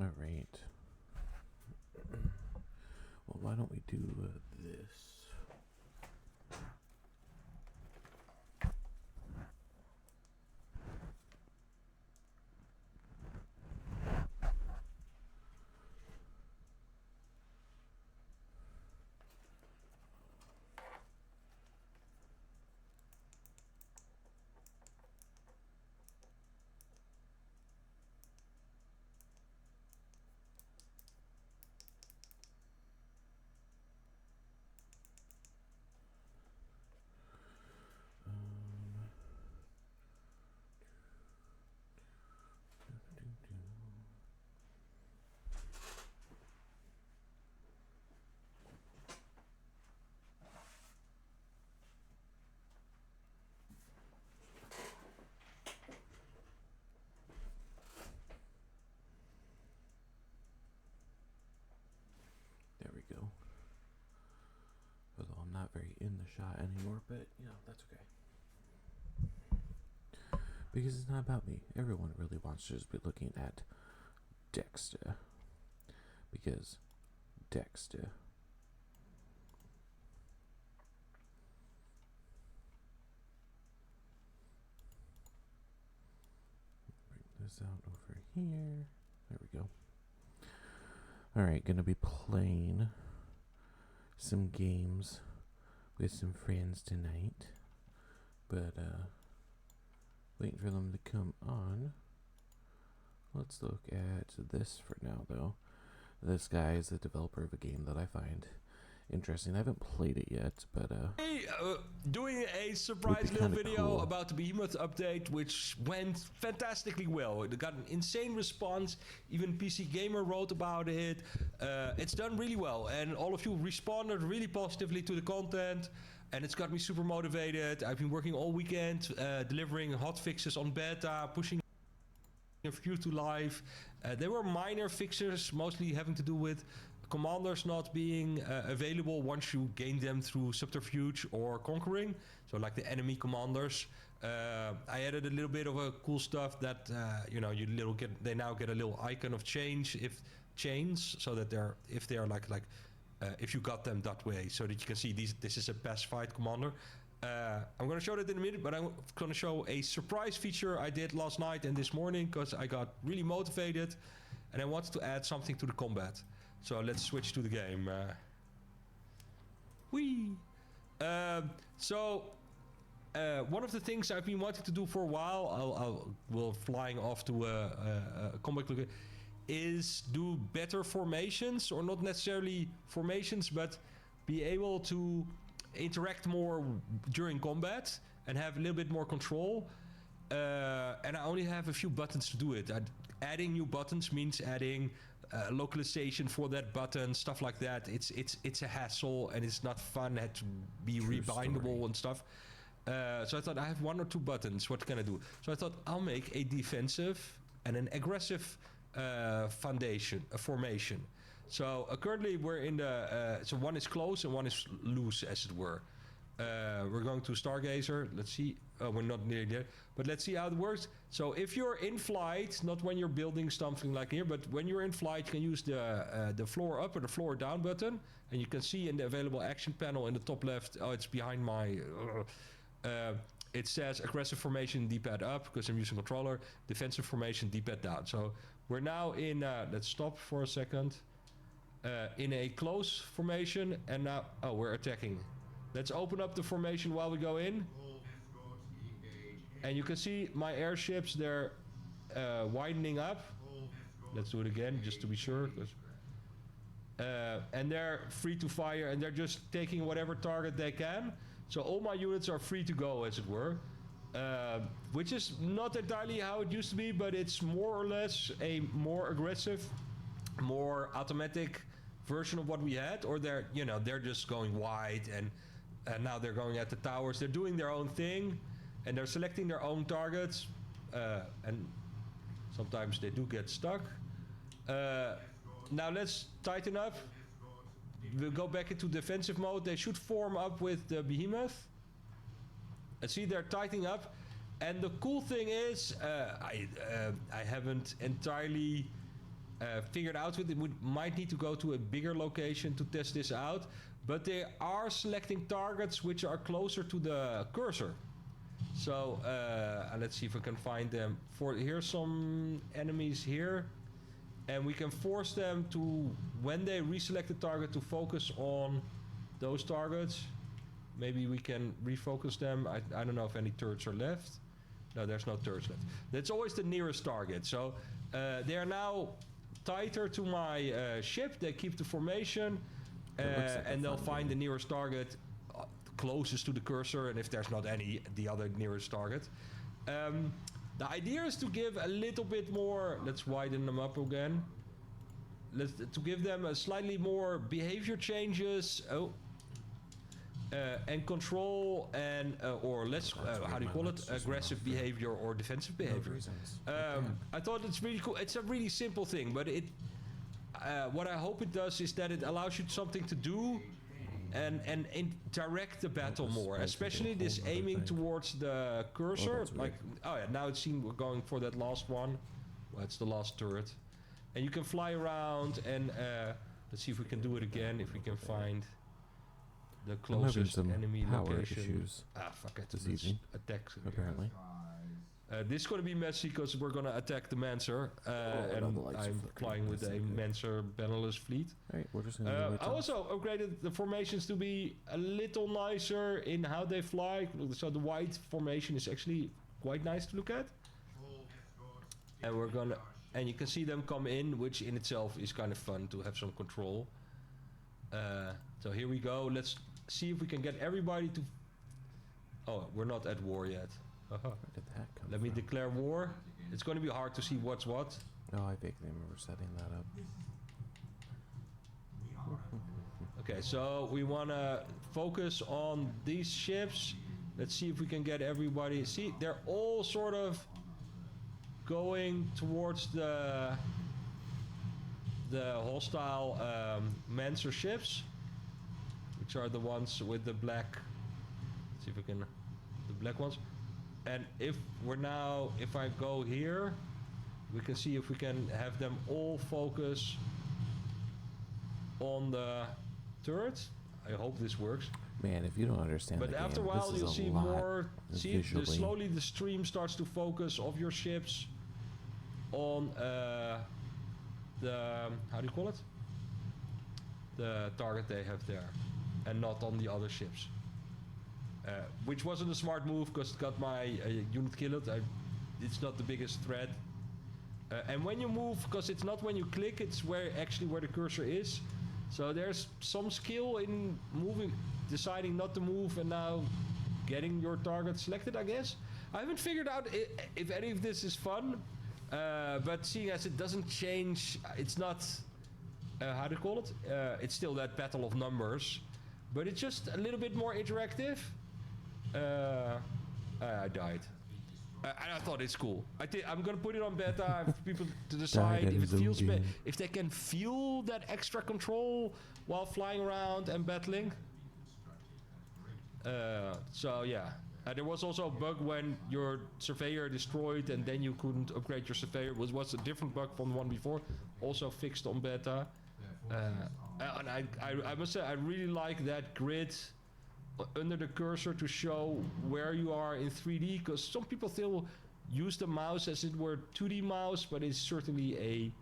All right. Well, why don't we do this? There we go. Although I'm not very in the shot anymore, but that's okay. Because it's not about me. Everyone really wants to just be looking at Dexter. Because Dexter. Bring this out over here. There we go. Alright, gonna be playing some games with some friends tonight. But, waiting for them to come on. Let's look at this for now, though. This guy is the developer of a game that I find interesting. I haven't played it yet, but doing a surprise little video cool about the Behemoth update, which went fantastically well. It got an insane response. Even PC Gamer wrote about it. It's done really well, and all of you responded really positively to the content, and it's got me super motivated. I've been working all weekend, delivering hot fixes on beta, pushing a few to live. There were minor fixes, mostly having to do with commanders not being available once you gain them through subterfuge or conquering, so like the enemy commanders. I added a little bit of a cool stuff that they now get a little icon of change if chains, so that if you got them that way, so that you can see this is a pacified commander. I'm going to show that in a minute, but I'm going to show a surprise feature I did last night and this morning because I got really motivated and I wanted to add something to the combat. So let's switch to the game. Whee! One of the things I've been wanting to do for a while, we're flying off to a combat location, is do better formations, or not necessarily formations, but be able to interact more during combat and have a little bit more control. And I only have a few buttons to do it. Adding new buttons means adding localization for that button, stuff like that. It's a hassle and it's not fun. It had to be rebindable and stuff. So I thought I have 1 or 2 buttons. What can I do? So I thought I'll make a defensive and an aggressive formation. So currently we're in the so one is close and one is loose, as it were. We're going to Stargazer. Let's see. We're not near there, but let's see how it works. So if you're in flight, not when you're building something like here, but when you're in flight, you can use the floor up or the floor down button, and you can see in the available action panel in the top left. Oh, it's behind my. It says aggressive formation D-pad up because I'm using controller. Defensive formation D-pad down. So we're now in. Let's stop for a second. In a close formation, and now we're attacking. Let's open up the formation while we go in. And you can see my airships, they're widening up. Let's do it again, just to be sure. And they're free to fire, and they're just taking whatever target they can. So all my units are free to go, as it were. Which is not entirely how it used to be, but it's more or less a more aggressive, more automatic version of what we had. Or they're just going wide, and now they're going at the towers. They're doing their own thing, and they're selecting their own targets, and sometimes they do get stuck. Now let's tighten up. We'll go back into defensive mode. They should form up with the Behemoth. And see, they're tightening up. And the cool thing is, I haven't entirely figured out with it. We might need to go to a bigger location to test this out, but they are selecting targets which are closer to the cursor. So let's see if we can find them. Here's some enemies here, and we can force them to, when they reselect the target, to focus on those targets. Maybe we can refocus them. I don't know if any turrets are left. No, there's no turrets left. That's always the nearest target. So they are now tighter to my ship. They keep the formation, and they'll find the nearest target closest to the cursor, and if there's not any, the other nearest target. The idea is to give a little bit more. Let's widen them up again. To give them a slightly more behavior changes. And control, and or less how do you call it, aggressive behavior or defensive behavior. I thought it's really cool. It's a really simple thing, but it what I hope it does is that it allows you something to do and direct the battle more, especially this aiming towards the cursor. Like, oh yeah, now it's seen we're going for that last one. Well, it's the last turret, and you can fly around, and let's see if we can do it again, if we can find the closest enemy location. Issues Fuck it. this evening, attack. apparently. This is going to be messy because we're going to attack the Mancer, and I'm flying with a Mancer Benelux fleet. Alright, we're just gonna I also upgraded the formations to be a little nicer in how they fly. So the white formation is actually quite nice to look at. And we're gonna, and you can see them come in, which in itself is kind of fun to have some control. So here we go. Let's see if we can get everybody to. Oh, we're not at war yet. Where did that come Let me from? declare war. It's going to be hard to see what's what. Oh, I vaguely remember setting that up. Okay, so we want to focus on these ships. Let's see if we can get everybody. See, they're all sort of going towards the hostile Mancer ships, which are the ones with the black. Let's see if we can, the black ones. And if I go here, we can see if we can have them all focus on the turret. I hope this works. Man, if you don't understand But the after game, a while, this you'll is a see lot more. See, visually. slowly the stream starts to focus of your ships on the, how do you call it? The target they have there, and not on the other ships. Which wasn't a smart move because it got my unit killed. It's not the biggest threat. And when you move, because it's not when you click, it's where the cursor is. So there's some skill in moving, deciding not to move, and now getting your target selected, I guess. I haven't figured out if any of this is fun, but seeing as it doesn't change, it's not, how do you call it? It's still that battle of numbers, but it's just a little bit more interactive. I died. And I thought it's cool. I'm gonna put it on beta for people to decide if it feels if they can feel that extra control while flying around and battling. So yeah, there was also a bug when your surveyor destroyed and then you couldn't upgrade your surveyor. It was a different bug from the one before, also fixed on beta. And I must say I really like that grid under the cursor to show where you are in 3D, because some people still use the mouse as it were 2D mouse, but it's certainly a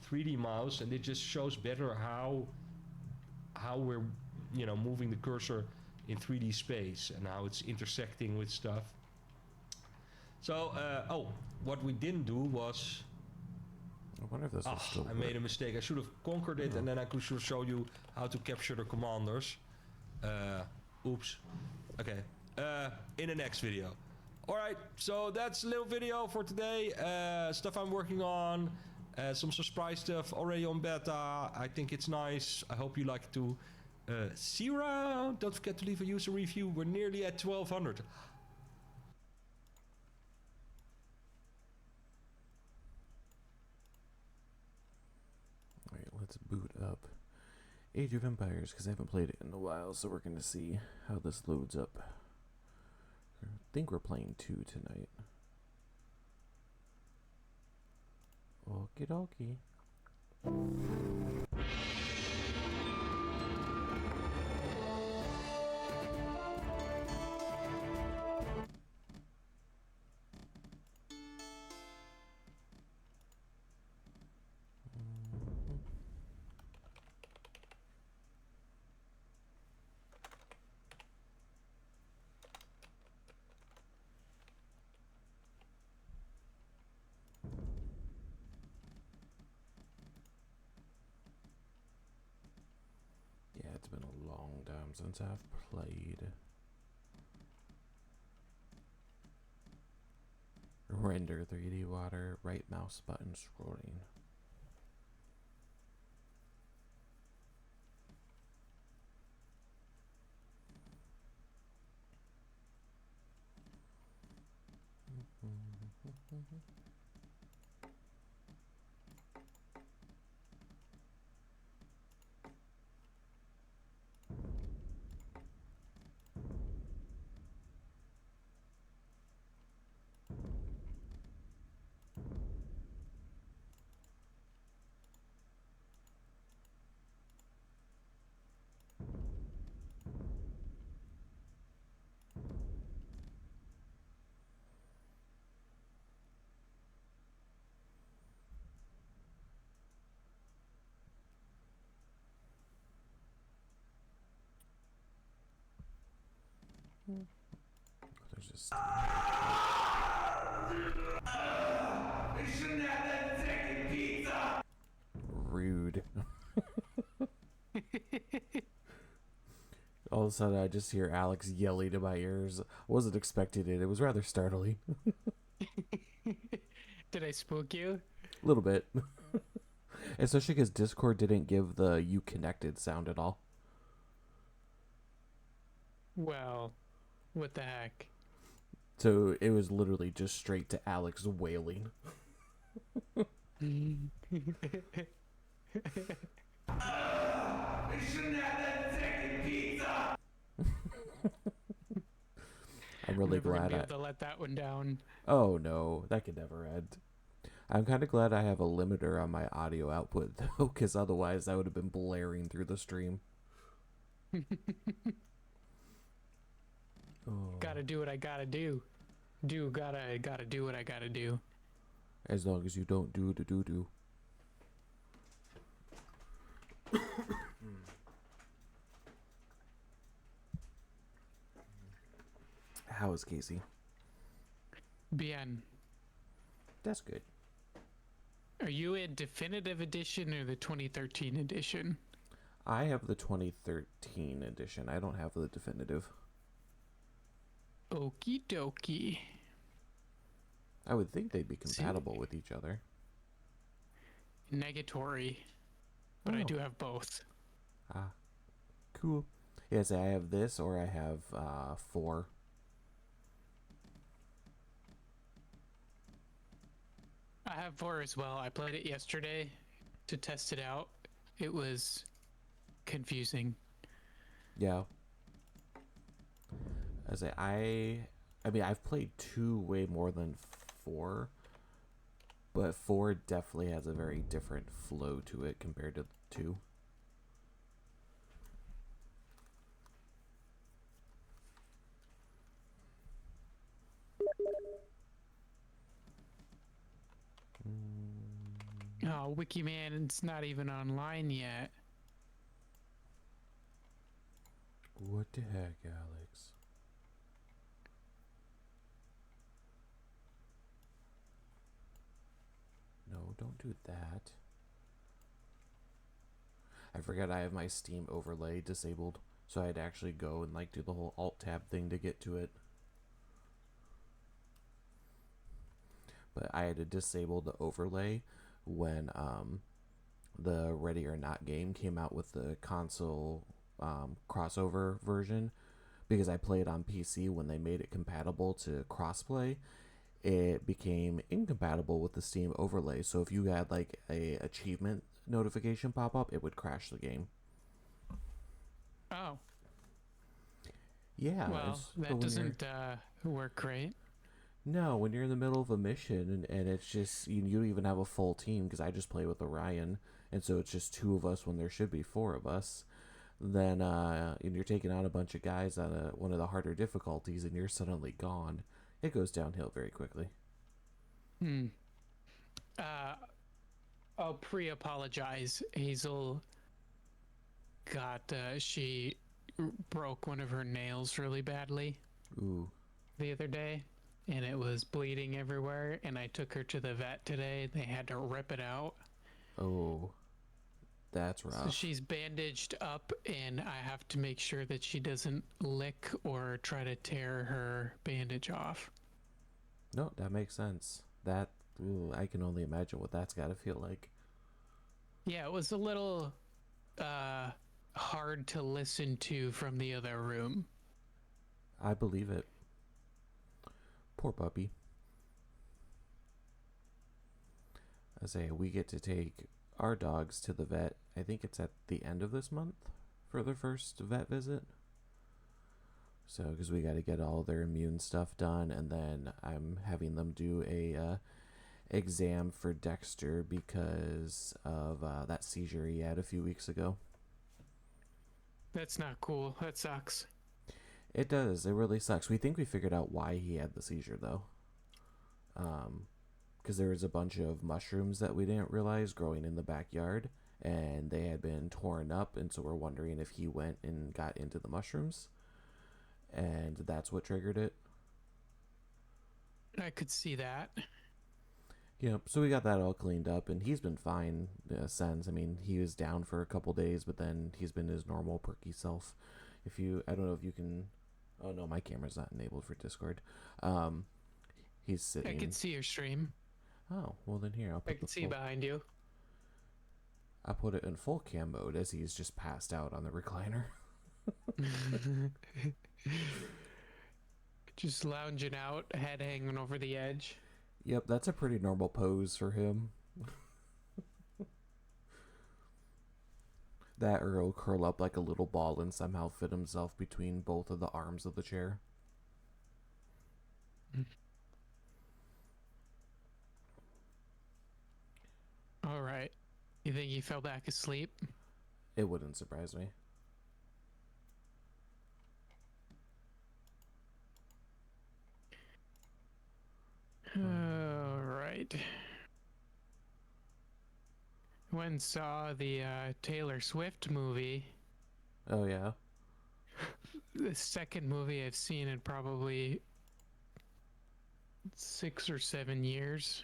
3D mouse, and it just shows better how we're moving the cursor in 3D space and how it's intersecting with stuff. So what we didn't do was, I wonder if this will still I made a mistake. I should have conquered it, and then I could show you how to capture the commanders. Oops. Okay. In the next video. Alright, so that's a little video for today. Stuff I'm working on. Some surprise stuff already on beta. I think it's nice. I hope you like it too. See you around. Don't forget to leave a user review. We're nearly at 1200. Alright, let's boot up Age of Empires, because I haven't played it in a while, so we're going to see how this loads up. I think we're playing 2 tonight. Okie dokie. Yeah, it's been a long time since I've played. Render 3D water, right mouse button scrolling. There's just rude. All of a sudden, I just hear Alex yelling in my ears. I wasn't expecting it. It was rather startling. Did I spook you? A little bit. Especially because Discord didn't give the "you connected" sound at all. Well, what the heck? So it was literally just straight to Alex wailing. I'm really Never gonna glad be I... able to let that one down. Oh no, that could never end. I'm kind of glad I have a limiter on my audio output though, because otherwise that would have been blaring through the stream. Oh. Gotta do what I gotta do. Gotta do what I gotta do. As long as you don't do the doo-doo. How is Casey? Bien. That's good. Are you in definitive edition or the 2013 edition? I have the 2013 edition. I don't have the definitive. Okie dokie. I would think they'd be compatible with each other. Negatory. But I Oh. do have both. Ah, cool. Yes, I have this, or I have 4. I have 4 as well. I played it yesterday to test it out. It was confusing. Yeah. I mean, I've played 2 way more than 4, but 4 definitely has a very different flow to it compared to 2. Oh, Wikiman, it's not even online yet. What the heck, Alex? No, don't do that. I forgot I have my Steam overlay disabled, so I had to actually go and like do the whole alt tab thing to get to it. But I had to disable the overlay when the Ready or Not game came out with the console crossover version, because I played on PC when they made it compatible to crossplay. It became incompatible with the Steam overlay, so if you had like a achievement notification pop up, it would crash the game. Oh, Yeah. well, that doesn't work great. No, when you're in the middle of a mission and it's just you don't even have a full team because I just play with Orion, and so it's just two of us when there should be four of us. Then and you're taking on a bunch of guys on one of the harder difficulties, and you're suddenly gone. It goes downhill very quickly. Hmm. Uh, I'll pre-apologize. Hazel she broke one of her nails really badly Ooh, the other day, and it was bleeding everywhere. And I took her to the vet today. They had to rip it out. oh, that's rough. So she's bandaged up, and I have to make sure that she doesn't lick or try to tear her bandage off. No, that makes sense. That ooh, I can only imagine what that's got to feel like. Yeah, it was a little hard to listen to from the other room. I believe it. Poor puppy. I say we get to take our dogs to the vet. I think it's at the end of this month for their first vet visit. So, because we got to get all their immune stuff done, and then I'm having them do a exam for Dexter because of that seizure he had a few weeks ago. That's not cool. That sucks. It does. It really sucks. We think we figured out why he had the seizure, though. Because there was a bunch of mushrooms that we didn't realize growing in the backyard, and they had been torn up, and so we're wondering if he went and got into the mushrooms, and that's what triggered it. I could see that. Yep. So we got that all cleaned up, and he's been fine since. I mean, he was down for a couple days, but then he's been his normal perky self. I don't know if you can. Oh no, my camera's not enabled for Discord. He's sitting. I can see your stream. Oh well, then here I'll put I can see behind you. I'll put it in full cam mode as he's just passed out on the recliner. Just lounging out, head hanging over the edge. Yep, that's a pretty normal pose for him. That or he'll curl up like a little ball and somehow fit himself between both of the arms of the chair. All right. You think he fell back asleep? It wouldn't surprise me. All right. Went and saw the Taylor Swift movie. Oh yeah? The second movie I've seen in probably 6 or 7 years.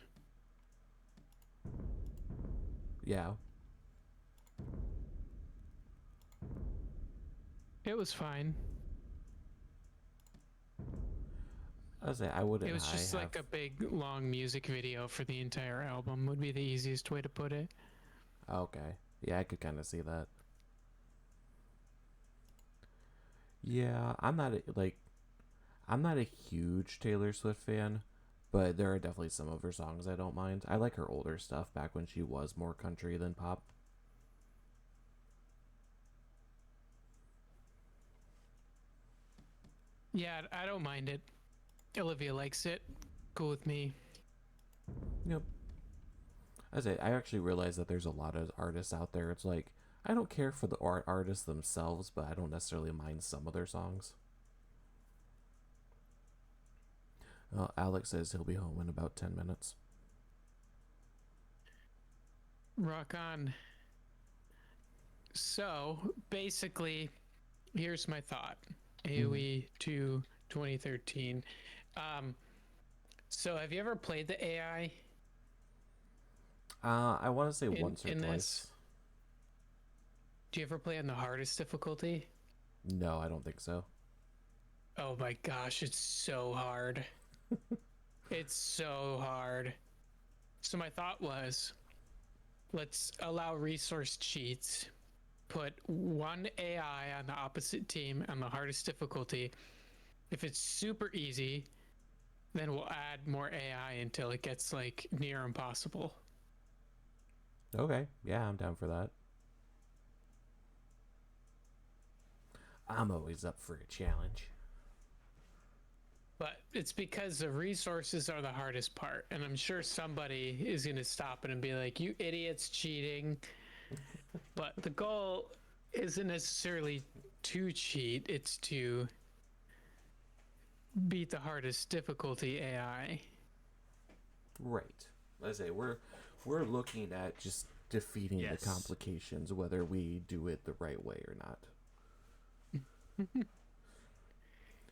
Yeah. It was fine. I was say I wouldn't. It was just like a big long music video for the entire album would be the easiest way to put it. Okay. Yeah, I could kind of see that. Yeah, I'm not a huge Taylor Swift fan, but there are definitely some of her songs I don't mind. I like her older stuff back when she was more country than pop. Yeah, I don't mind it. Olivia likes it. Cool with me. Yep. I actually realize that there's a lot of artists out there. It's like I don't care for the artists themselves, but I don't necessarily mind some of their songs. Alex says he'll be home in about 10 minutes. Rock on. So, basically, here's my thought. AoE to 2013. So, have you ever played the AI? I want to say once or in twice. this? Do you ever play on the hardest difficulty? No, I don't think so. Oh my gosh, it's so hard. It's so hard. So my thought was, let's allow resource cheats. Put one AI on the opposite team on the hardest difficulty. If it's super easy, then we'll add more AI until it gets like near impossible. Okay, yeah, I'm down for that. I'm always up for a challenge. But it's because the resources are the hardest part. And I'm sure somebody is going to stop it and be like, you idiots cheating. But the goal isn't necessarily to cheat, it's to beat the hardest difficulty AI. Right. As I say, we're looking at just defeating Yes. the complications, whether we do it the right way or not.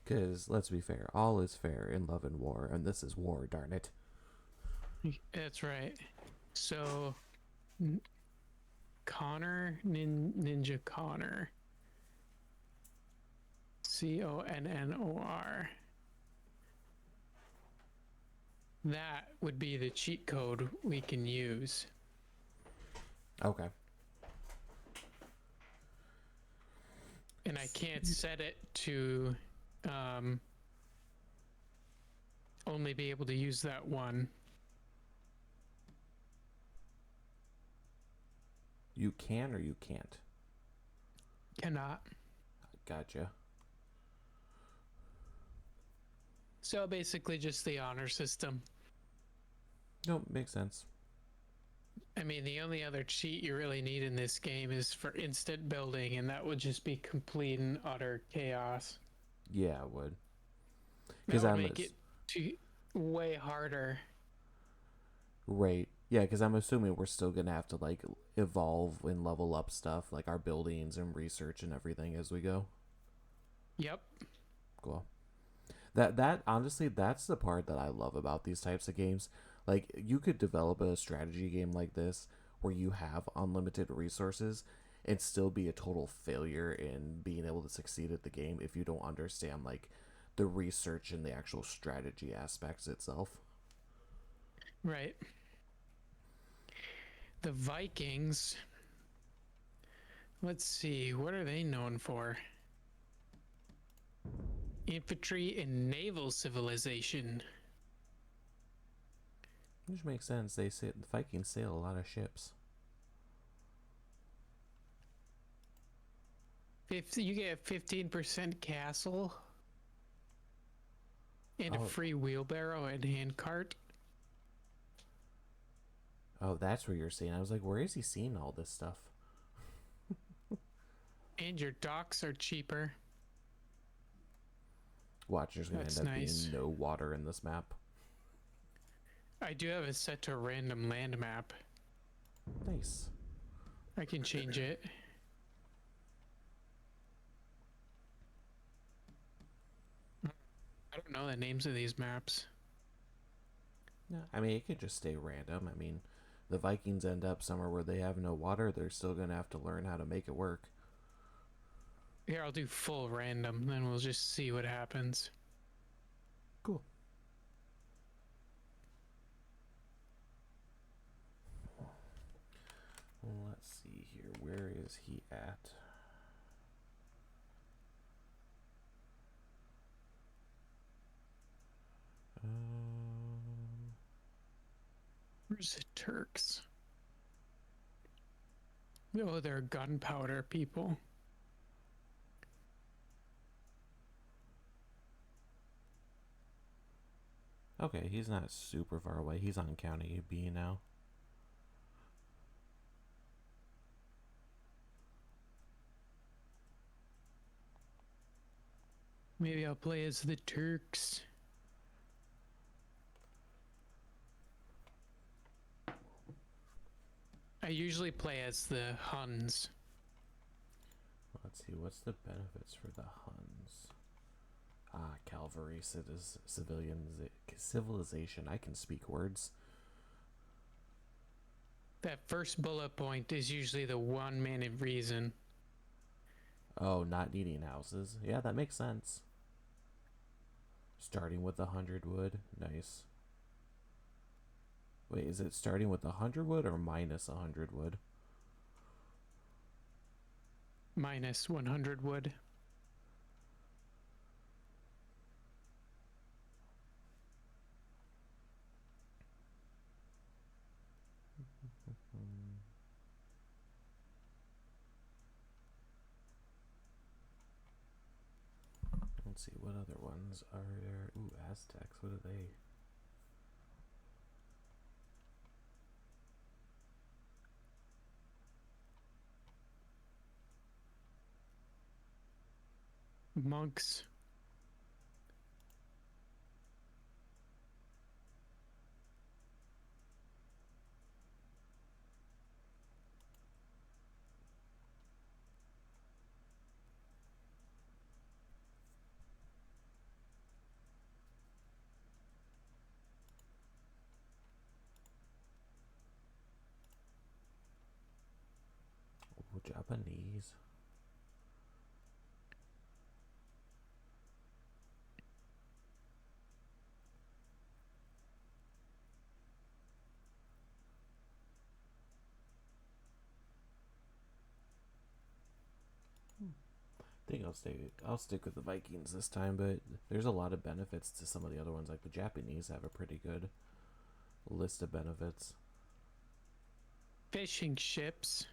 Because let's be fair, all is fair in love and war, and this is war. Darn it. That's right. So, Connor, Ninja Connor. Connor. That would be the cheat code we can use. Okay. And I can't set it to only be able to use that one. You can or you can't. Cannot. Gotcha. So basically just the honor system. Nope, makes sense. I mean, the only other cheat you really need in this game is for instant building, and that would just be complete and utter chaos. Yeah, it would. That Because would I'm make it way harder. right. Yeah, because I'm assuming we're still gonna have to like evolve and level up stuff, like our buildings and research and everything as we go. Yep. Cool. That honestly, that's the part that I love about these types of games. Like, you could develop a strategy game like this where you have unlimited resources and still be a total failure in being able to succeed at the game if you don't understand like the research and the actual strategy aspects itself. Right. The Vikings. Let's see, what are they known for? Infantry and naval civilization. Which makes sense. The Vikings sail a lot of ships. You get a 15% castle and a Oh. free wheelbarrow and handcart. Oh, that's where you're seeing. I was like, where is he seeing all this stuff? And your docks are cheaper. Watch, there's gonna That's end up nice. being no water in this map. I do have it set to a random land map. Nice. I can change it. I don't know the names of these maps. Yeah, I mean, it could just stay random. I mean, the Vikings end up somewhere where they have no water. They're still gonna have to learn how to make it work. Here, I'll do full random, then we'll just see what happens. Cool. Let's see here. Where is he at? Where's the Turks? Oh, they're gunpowder people. Okay, he's not super far away. He's on County B now. Maybe I'll play as the Turks. I usually play as the Huns. Let's see, what's the benefits for the Huns? Cavalry, civilization. I can speak words. That first bullet point is usually the one main reason. Oh, not needing houses. Yeah, that makes sense. Starting with 100 wood. Nice. Wait, is it starting with 100 wood or minus 100 wood? Minus 100 wood. Let's see, what other ones are there? Ooh, Aztecs, what are they? Monks. Ooh, Japanese. I think I'll stick with the Vikings this time, but there's a lot of benefits to some of the other ones. Like the Japanese have a pretty good list of benefits. Fishing ships.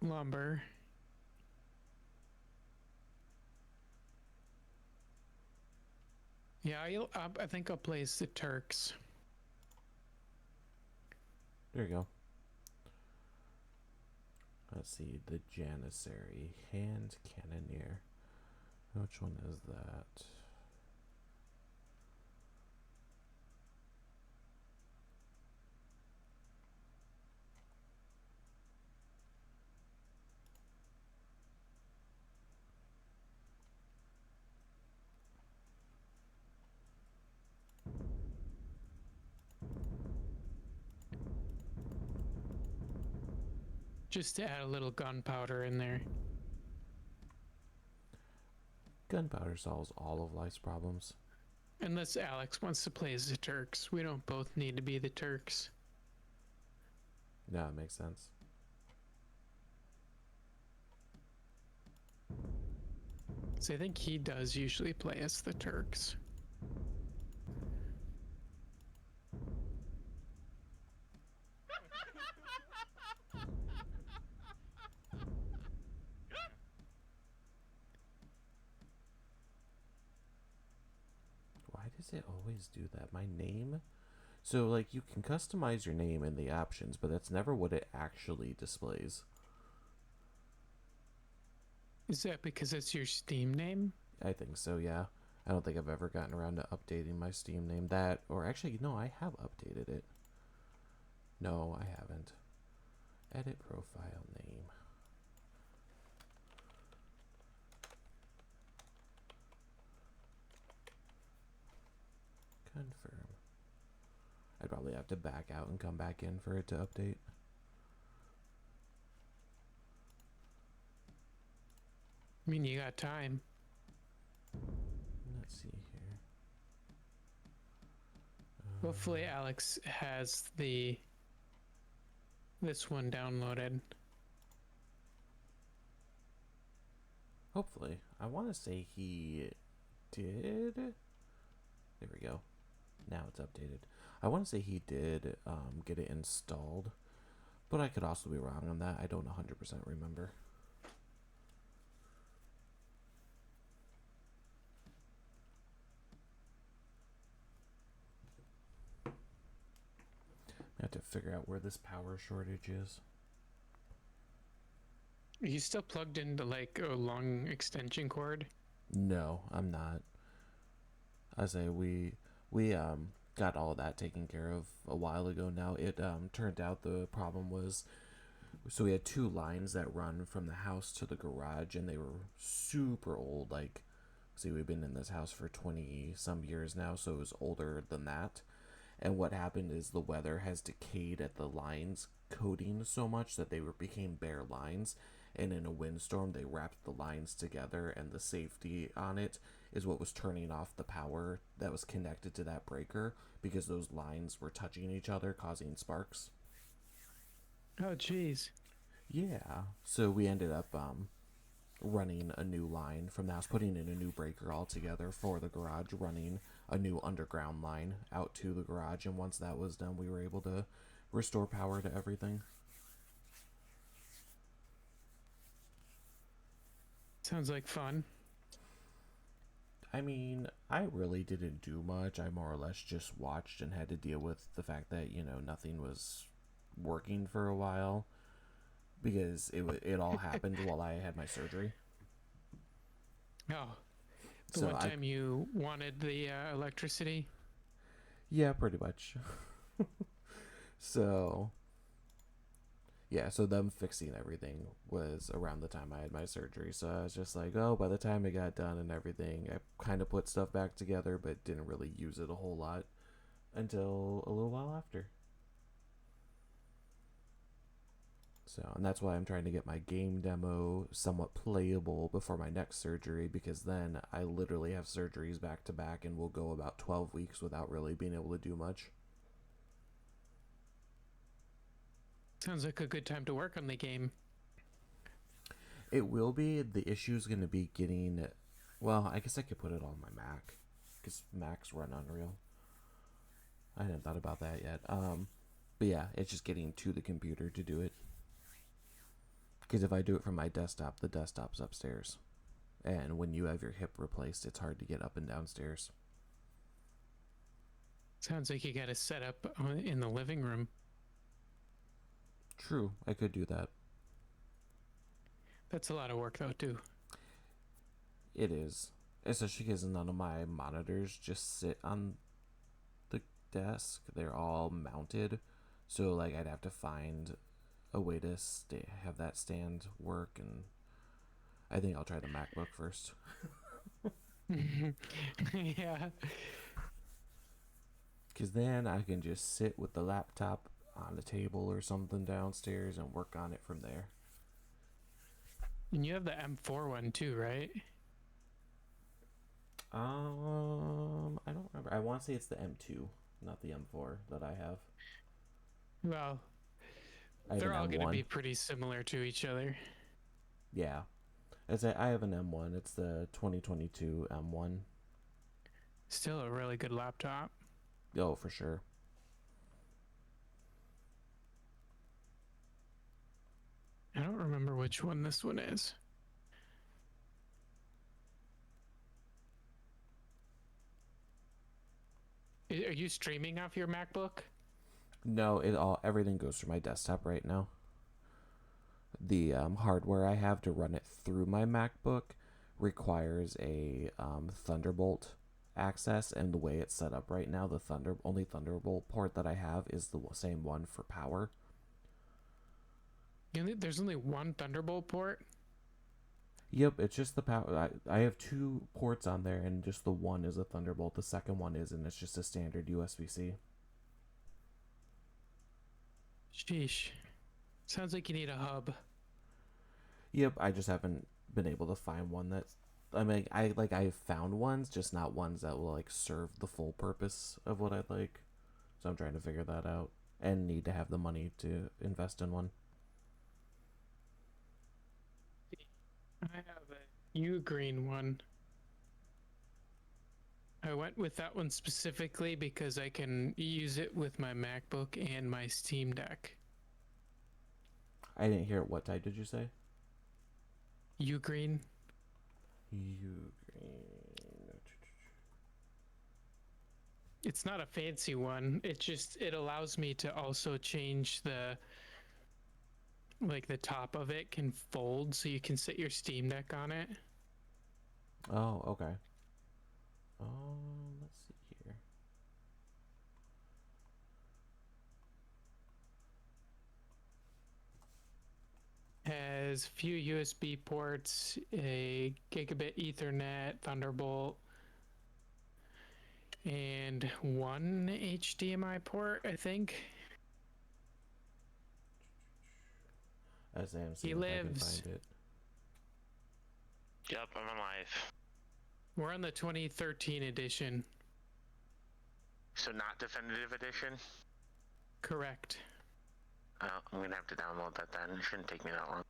Lumber. Yeah, I think I'll play as the Turks. There you go. Let's see, the Janissary, Hand Cannoneer. Which one is that? Just to add a little gunpowder in there. Gunpowder solves all of life's problems. Unless Alex wants to play as the Turks. We don't both need to be the Turks. No, it makes sense. So I think he does usually play as the Turks. Why does it always do that? My name? So, like, you can customize your name in the options, but that's never what it actually displays. Is that because it's your Steam name? I think so, yeah. I don't think I've ever gotten around to updating my Steam name. That, or actually, no, I have updated it. No, I haven't. Edit profile name. Confirm. I'd probably have to back out and come back in for it to update. I mean, you got time. Let's see here. Hopefully Alex has this one downloaded. Hopefully. I want to say he did. There we go. Now it's updated. I want to say he did get it installed, but I could also be wrong on that. I don't 100% remember. I have to figure out where this power shortage is. Are you still plugged into like a long extension cord? No, I'm not. I say we got all of that taken care of a while ago now. It turned out the problem was, so we had two lines that run from the house to the garage, and they were super old. Like, see, we've been in this house for 20 some years now, so it was older than that. And what happened is the weather has decayed at the lines coating so much that they became bare lines, and in a windstorm they wrapped the lines together, and the safety on it is what was turning off the power that was connected to that breaker, because those lines were touching each other, causing sparks. Oh, jeez. Yeah, so we ended up running a new line from the house, putting in a new breaker altogether for the garage, running a new underground line out to the garage, and once that was done, we were able to restore power to everything. Sounds like fun. I mean, I really didn't do much. I more or less just watched and had to deal with the fact that, nothing was working for a while because it all happened while I had my surgery. Oh, the So one time you wanted the electricity? yeah, pretty much. So yeah, so them fixing everything was around the time I had my surgery. So I was just like, oh, by the time it got done and everything, I kind of put stuff back together, but didn't really use it a whole lot until a little while after. So, and that's why I'm trying to get my game demo somewhat playable before my next surgery, because then I literally have surgeries back to back and will go about 12 weeks without really being able to do much. Sounds like a good time to work on the game. It will be. The issue is going to be getting. Well, I guess I could put it on my Mac, because Macs run Unreal. I hadn't thought about that yet. But yeah, it's just getting to the computer to do it. Because if I do it from my desktop, the desktop's upstairs, and when you have your hip replaced, it's hard to get up and downstairs. Sounds like you got to set up in the living room. True, I could do that. That's a lot of work, though, too. It is. Especially because none of my monitors just sit on the desk. They're all mounted. So, like, I'd have to find a way to have that stand work. And I think I'll try the MacBook first. Yeah. Because then I can just sit with the laptop on a table or something downstairs and work on it from there. And you have the M4 one, too, right? I don't remember. I want to say it's the M2, not the M4 that I have. Well, I have they're an all going to M1. be pretty similar to each other. Yeah. I have an M1. It's the 2022 M1. Still a really good laptop. Oh, for sure. I don't remember which one this one is. Are you streaming off your MacBook? No, everything goes through my desktop right now. The hardware I have to run it through my MacBook requires a Thunderbolt access, and the way it's set up right now, the only Thunderbolt port that I have is the same one for power. There's only one Thunderbolt port? Yep, it's just the power. I have two ports on there, and just the one is a Thunderbolt. The second one isn't. It's just a standard USB-C. Sheesh. Sounds like you need a hub. Yep, I just haven't been able to find one that. I mean, I've found ones, just not ones that will like serve the full purpose of what I'd like. So I'm trying to figure that out, and need to have the money to invest in one. I have a Ugreen one. I went with that one specifically because I can use it with my MacBook and my Steam Deck. I didn't hear it. What type did you say? Ugreen. It's not a fancy one. It allows me to also change the top of it can fold so you can set your Steam Deck on it. Oh, okay. Let's see here. Has few USB ports, a gigabit Ethernet, Thunderbolt, and one HDMI port, I think. As I am He seeing if I can lives. find it. Yep, I'm alive. We're on the 2013 edition. So not definitive edition? Correct. Oh, I'm gonna have to download that then. It shouldn't take me that long.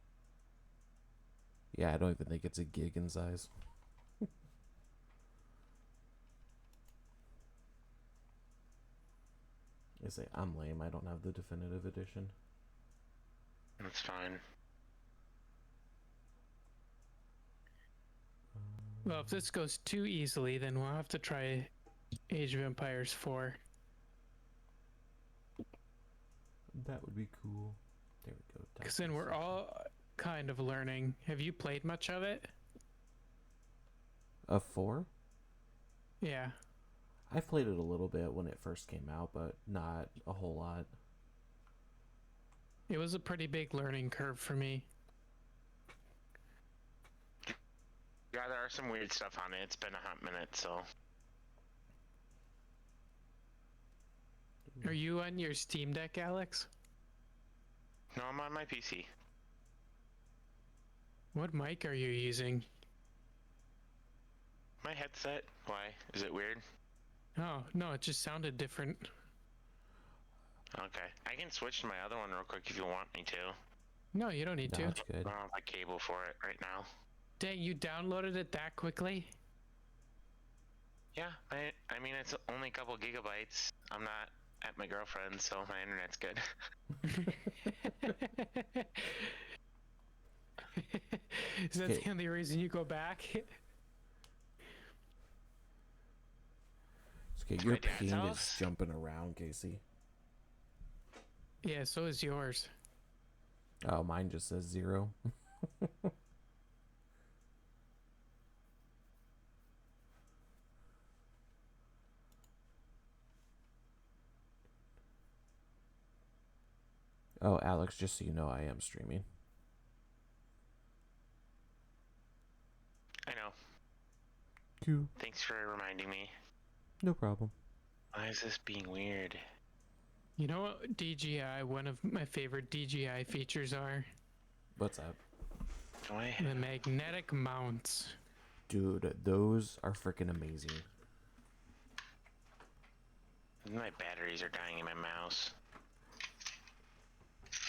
Yeah, I don't even think it's a gig in size. I say I'm lame. I don't have the definitive edition. That's fine. Well, if this goes too easily, then we'll have to try Age of Empires 4. That would be cool. There we go. Because then we're all kind of learning. Have you played much of it? A 4? Yeah. I played it a little bit when it first came out, but not a whole lot. It was a pretty big learning curve for me. Yeah, there are some weird stuff on it. It's been a hot minute, so. Are you on your Steam Deck, Alex? No, I'm on my PC. What mic are you using? My headset. Why? Is it weird? Oh, no, it just sounded different. Okay. I can switch to my other one real quick if you want me to. No, you don't need No, to. it's I good. don't have a cable for it right now. Dang, you downloaded it that quickly? Yeah, I mean, it's only a couple gigabytes. I'm not at my girlfriend's, so my internet's good. Is that Okay. the only reason you go back? It's okay. Your My dad's ping is house? jumping around, Casey. Yeah, so is yours. Oh, mine just says 0. Oh, Alex, just so you know, I am streaming. I know. Cool. Thanks for reminding me. No problem. Why is this being weird? You know what DJI, one of my favorite DJI features are? What's up? Do I? The magnetic mounts. Dude, those are freaking amazing. My batteries are dying in my mouse.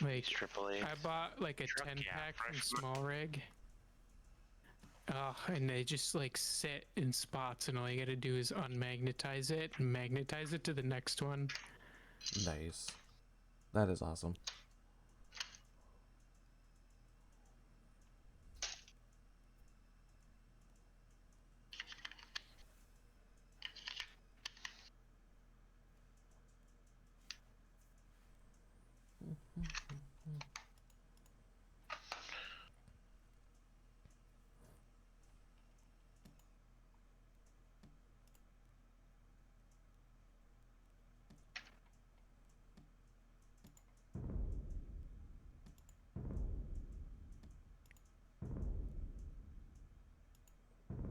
Like, Triple A. I bought like a Truck, 10 yeah, pack from fresh Small Rig. And they just like sit in spots, and all you gotta do is unmagnetize it and magnetize it to the next one. Nice. That is awesome.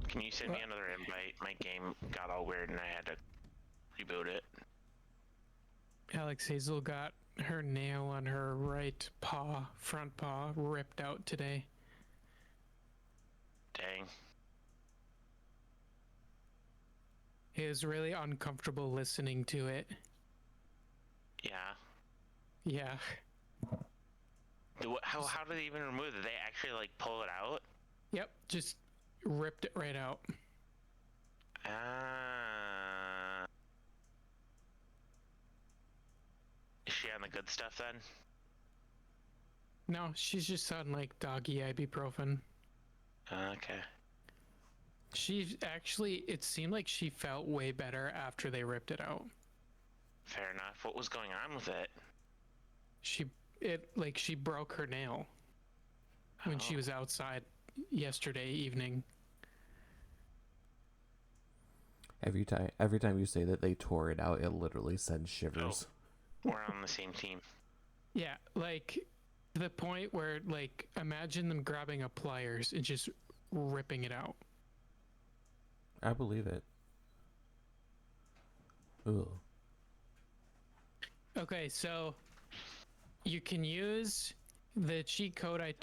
Can you send me What? another invite? My game got all weird and I had to reboot it. Alex Hazel got her nail on her right paw, front paw, ripped out today. Dang. It was really uncomfortable listening to it. Yeah. Yeah. How do they even remove it? They actually like pull it out? Yep, just ripped it right out. Ah. Is she on the good stuff then? No, she's just on like doggy ibuprofen. Okay. She actually, it seemed like she felt way better after they ripped it out. Fair enough. What was going on with it? She broke her nail when she Oh. was outside yesterday evening. Every time you say that they tore it out, it literally sends shivers. We're on the same team. Yeah, like the point where like imagine them grabbing a pliers and just ripping it out. I believe it. Ooh. Okay, so you can use the cheat code I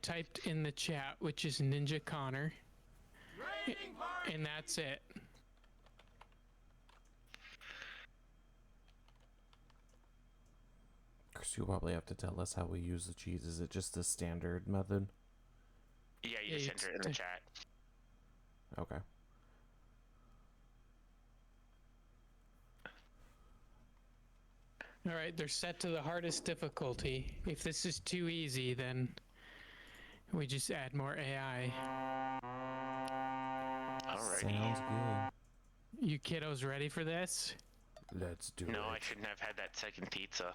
typed in the chat, which is Ninja Connor, and that's it. Chris, you'll probably have to tell us how we use the cheese. Is it just the standard method? Yeah, you Yeah, just you enter it in the just- chat. Okay. All right, they're set to the hardest difficulty. If this is too easy, then we just add more AI. Alrighty. Sounds good. You kiddos ready for this? Let's do No, I it. shouldn't have had that second pizza.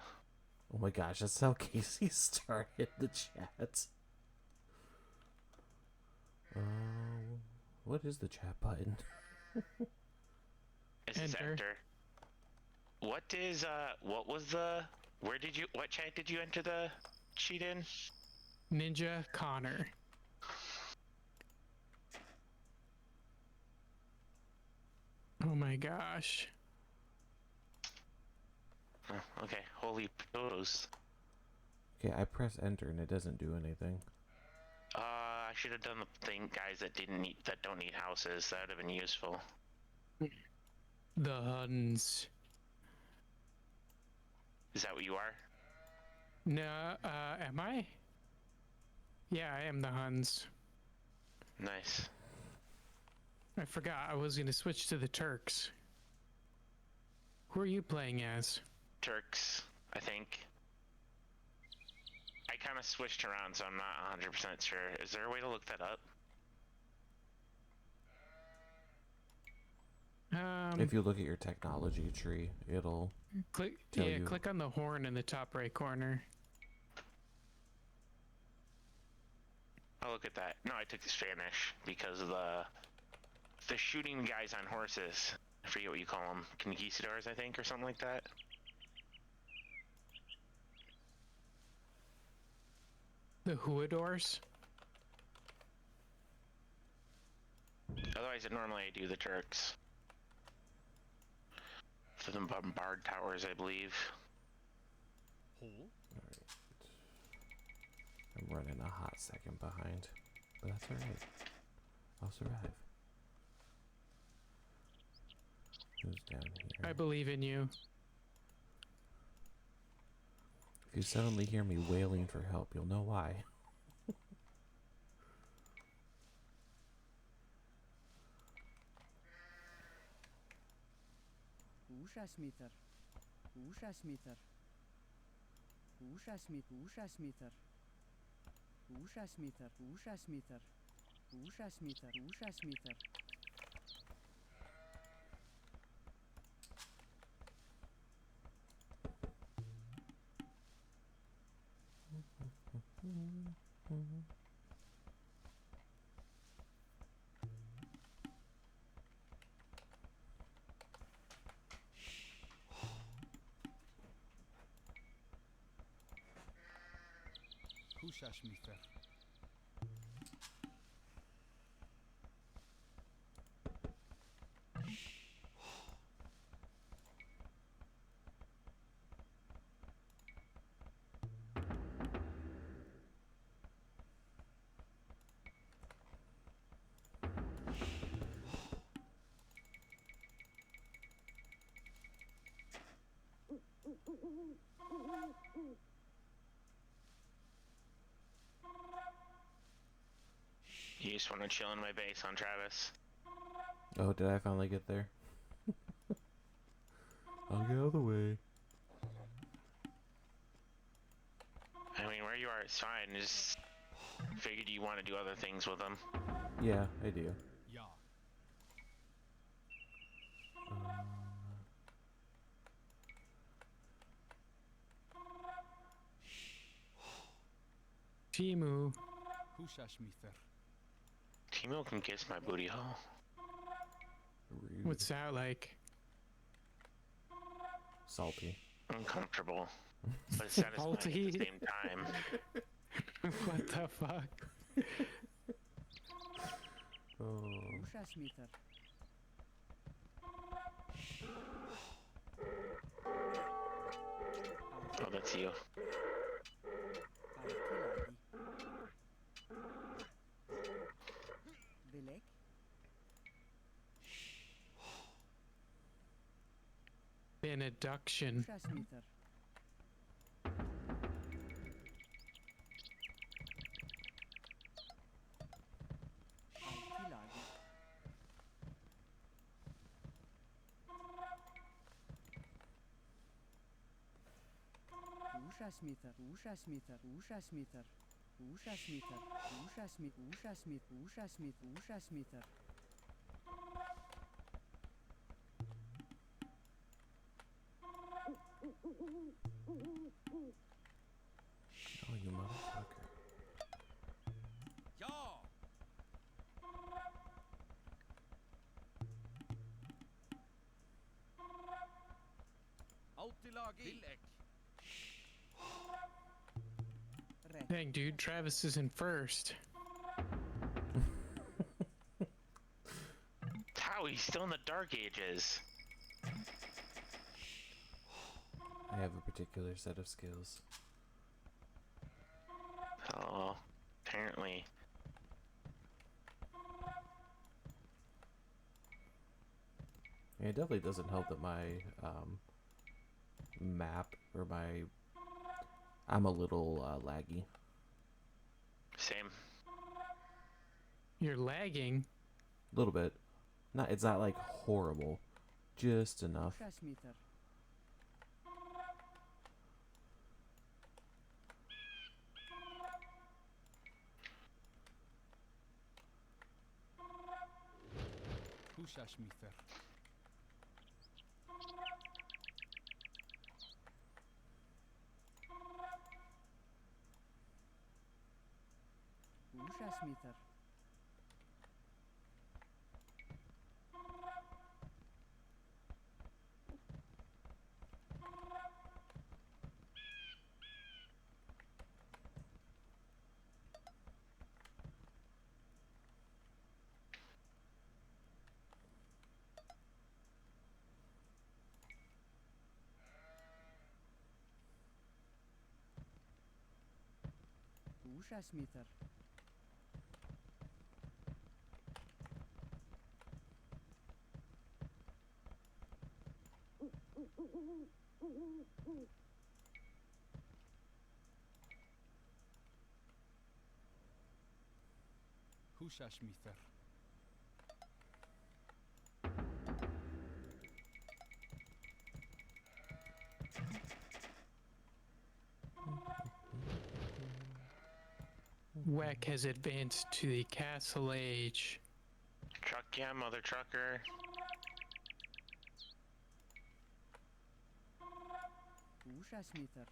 Oh my gosh, that's how Casey started the chat. What is the chat button? It's just Enter. enter. What chat did you enter the sheet in? Ninja Connor. Oh my gosh. Oh, okay, holy potatoes. Okay, I press enter and it doesn't do anything. I should have done the thing, guys that don't need houses. That would have been useful. The Huns. Is that what you are? No, am I? Yeah, I am the Huns. Nice. I forgot I was gonna switch to the Turks. Who are you playing as? Turks, I think. I kind of switched around, so I'm not 100% sure. Is there a way to look that up? If you look at your technology tree, it'll... Click, tell yeah, you. click on the horn in the top right corner. I'll look at that. No, I took Spanish because of the shooting guys on horses. I forget what you call them. Conquistadors, I think, or something like that. The Huadors. Otherwise, normally I do the Turks. For the bombard towers, I believe. I'm running a hot second behind. But that's alright. I'll survive. Who's down here? I believe in you. If you suddenly hear me wailing for help, you'll know why. Úsasmítar. Úsasmítar. Úsasmítar. Úsasmítar. Úsasmítar. Úsasmítar. Úsasmítar. Úsasmítar. You just want to chill in my base on Travis. Oh, did I finally get there? I'll get out of the way. I mean, where you are is fine. Just figured you want to do other things with them. Yeah, I do. Ja. Timu. Úsasmítar. Timo can kiss my booty hole. Rude. What's that like? Salty. Uncomfortable. But satisfying at Salty. the same time. What the fuck? Oh. Úsasmítar. Oh, that's you. Artilagi. Vilek. Beneduction. Úsasmítar. Artilagi. Úsasmítar. Úsasmítar. Úsasmítar. Úsasmítar. Úsasmítar. Úsasmítar. Úsasmítar. Oh, you motherfucker. Ja! Autilagi! Villek! Rätt. Dang, dude, Travis is in first. How? He's still in the Dark Ages. I have a particular set of skills. Oh, apparently. And it definitely doesn't help that my map or my I'm a little laggy. Same. You're lagging. A little bit. Not it's not like horrible. Just enough. 6 meter. Húsas meter. Húsas meter. Húsas meter. Húsas meter. WEC has advanced to the Castle Age. Truck, yeah, mother trucker. Húsas meter.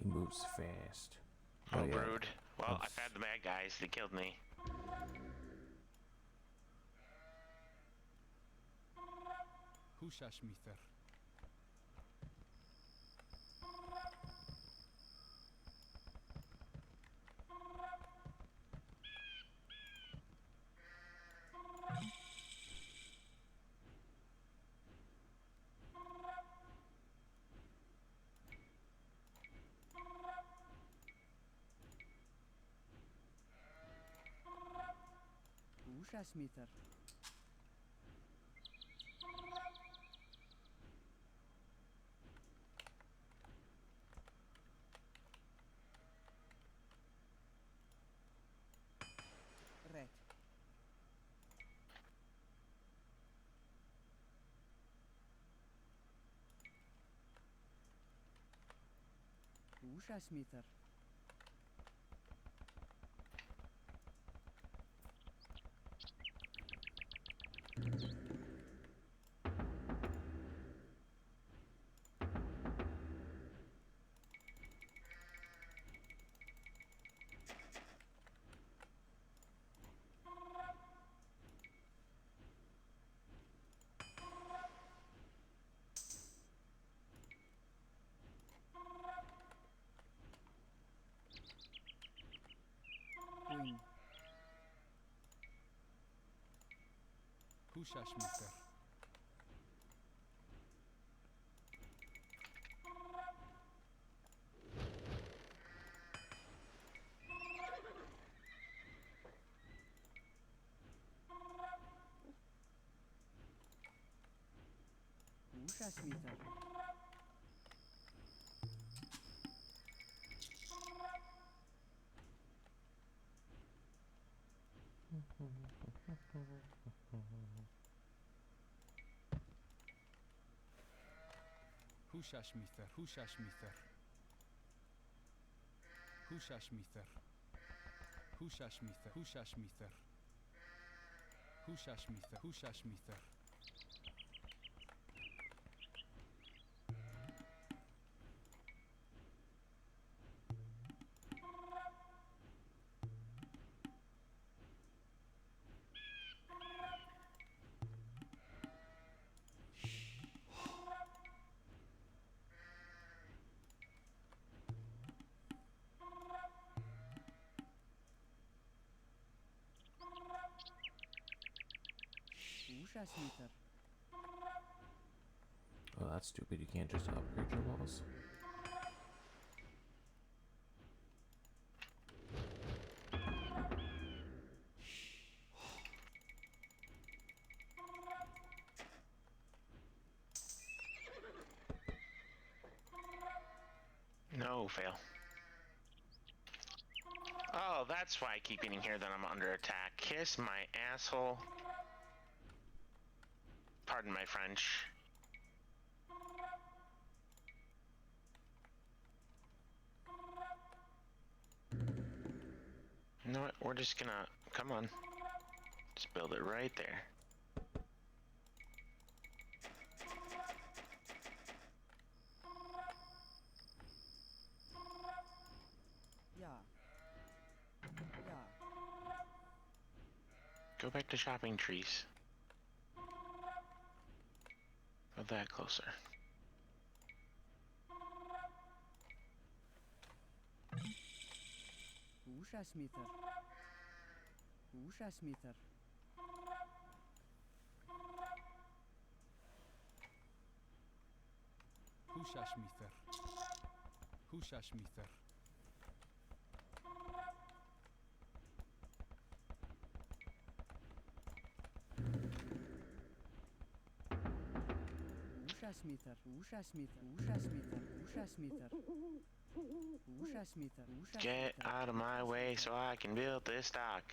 He moves fast. Oh, yeah. rude. Well, That's- I've had the bad guys. They killed me. Húsas meter. Húsas meter. Rätt. Húsas meter. Queen. Húsas meter. Húsas meter. Húsas meter. Húsas meter. Húsas meter. Húsas meter. Húsas meter. Húsasmither. Húsasmither. Húsasmither. Oh, that's stupid. You can't just upgrade your walls. No, fail. Oh, that's why I keep getting here that I'm under attack. Kiss my asshole. Pardon my French. You know what? We're just gonna... Come on. Just build it right there. Ja. Ja. Go back to shopping trees. Go that closer. Húsasmither. Húsasmither. Húsasmither. Húsasmither. Húsasmither. Húsasmither. Húsasmither. Húsasmither. Húsasmither. Húsasmither. Get out of my way so I can build this dock.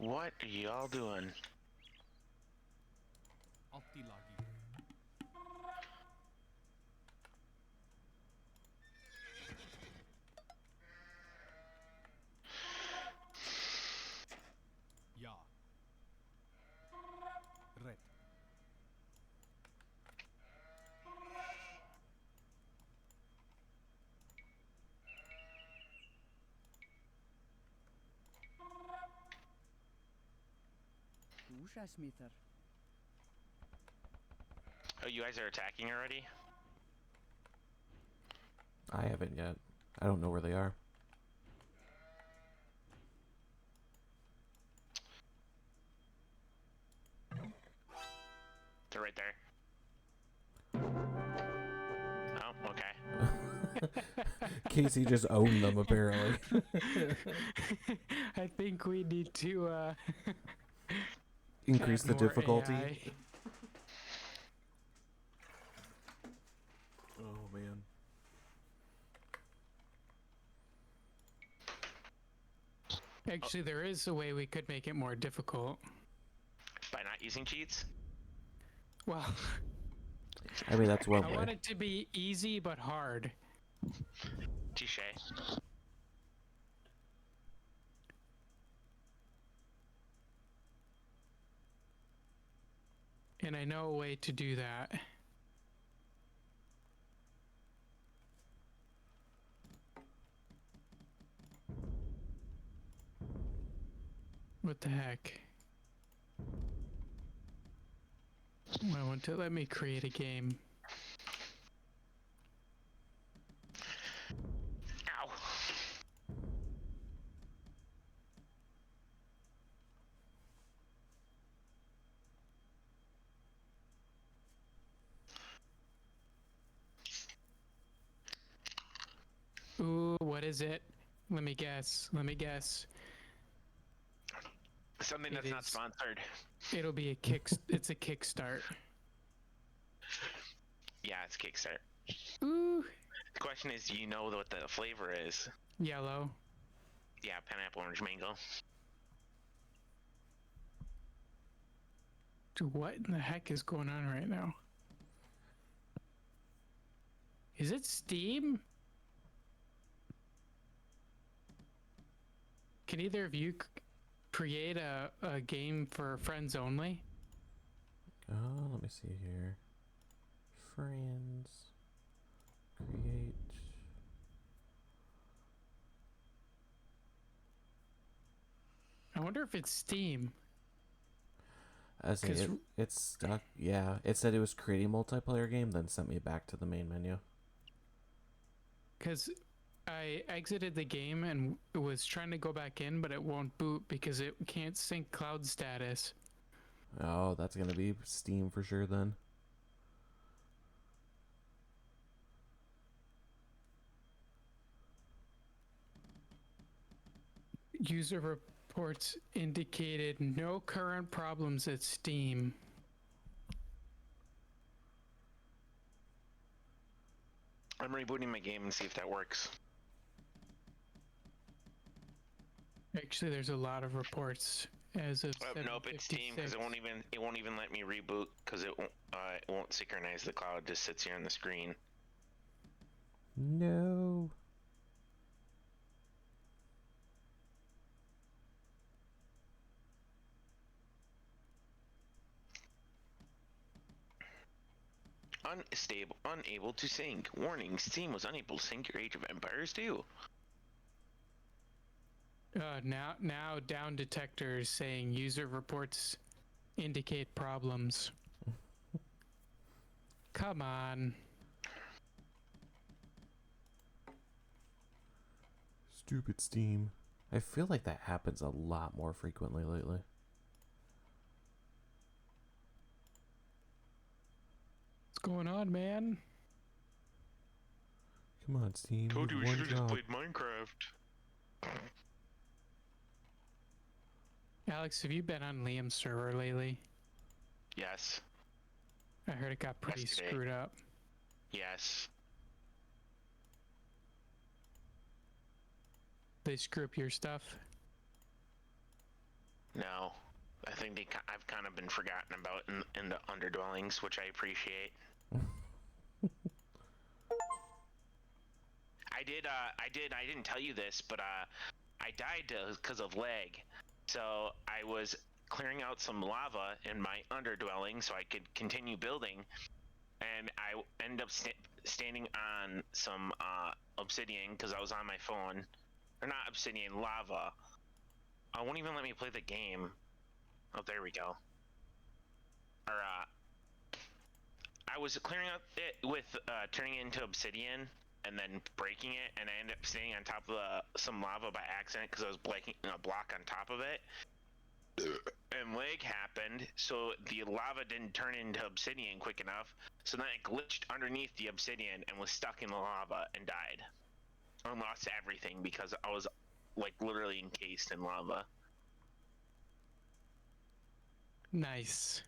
What are y'all doing? Attilagi. Ja. Red. Húsasmither. Oh, you guys are attacking already? I haven't yet. I don't know where they are. They're right there. Oh, okay. Casey just owned them, apparently. I think we need to Increase add the more difficulty. AI. Oh, man. Actually, there is a way we could make it more difficult. By not using cheats? Well, I mean, that's one I way. want it to be easy but hard. Touche. And I know a way to do that. What the heck? Why won't it let me create a game? Ow. Ooh, what is it? Let me guess. Let me guess. Something It that's not is. sponsored. It'll be a kick. It's a kickstart. Yeah, it's Kickstart. Ooh. The question is, do you know what the flavor is? Yellow. Yeah, pineapple, orange, mango. Dude, what in the heck is going on right now? Is it Steam? Can either of you create a game for friends only? Let me see here. Friends. Create. I wonder if it's Steam. I say 'Cause- it's stuck. Yeah, it said it was creating a multiplayer game, then sent me back to the main menu. Because I exited the game and was trying to go back in, but it won't boot because it can't sync cloud status. Oh, that's gonna be Steam for sure then. User reports indicated no current problems at Steam. I'm rebooting my game and see if that works. Actually, there's a lot of reports as of Nope, it's Steam because 7:56. it won't even let me reboot because it won't synchronize the cloud. It just sits here on the screen. No. Unable to sync. Warning: Steam was unable to sync your Age of Empires 2. Now down detectors saying user reports indicate problems. Come on. Stupid Steam. I feel like that happens a lot more frequently lately. What's going on, man? Come on, Steam. Told you have we one should have job. just played Minecraft. Alex, have you been on Liam's server lately? Yes. I heard it got pretty Yesterday. screwed up. Yes. They screw up your stuff. No. I think I've kind of been forgotten about in the underdwellings, which I appreciate. I didn't tell you this, but I died because of lag. So I was clearing out some lava in my underdwelling so I could continue building, and I end up standing on some obsidian because I was on my phone. Or not obsidian, lava. I won't even let me play the game. Oh, there we go. Or, I was clearing out it with turning it into obsidian and then breaking it, and I ended up standing on top of some lava by accident because I was breaking a block on top of it. And lag happened, so the lava didn't turn into obsidian quick enough, so then it glitched underneath the obsidian and was stuck in the lava and died. I lost everything because I was, like, literally encased in lava. Nice.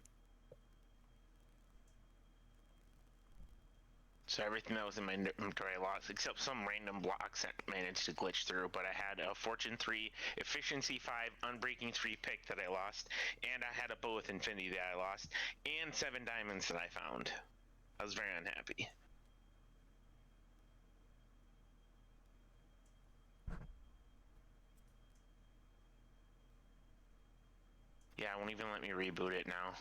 So everything that was in my inventory I lost, except some random blocks that managed to glitch through. But I had a Fortune 3, Efficiency 5, Unbreaking 3 pick that I lost, and I had a bow with Infinity that I lost, and 7 diamonds that I found. I was very unhappy. Yeah, it won't even let me reboot it now.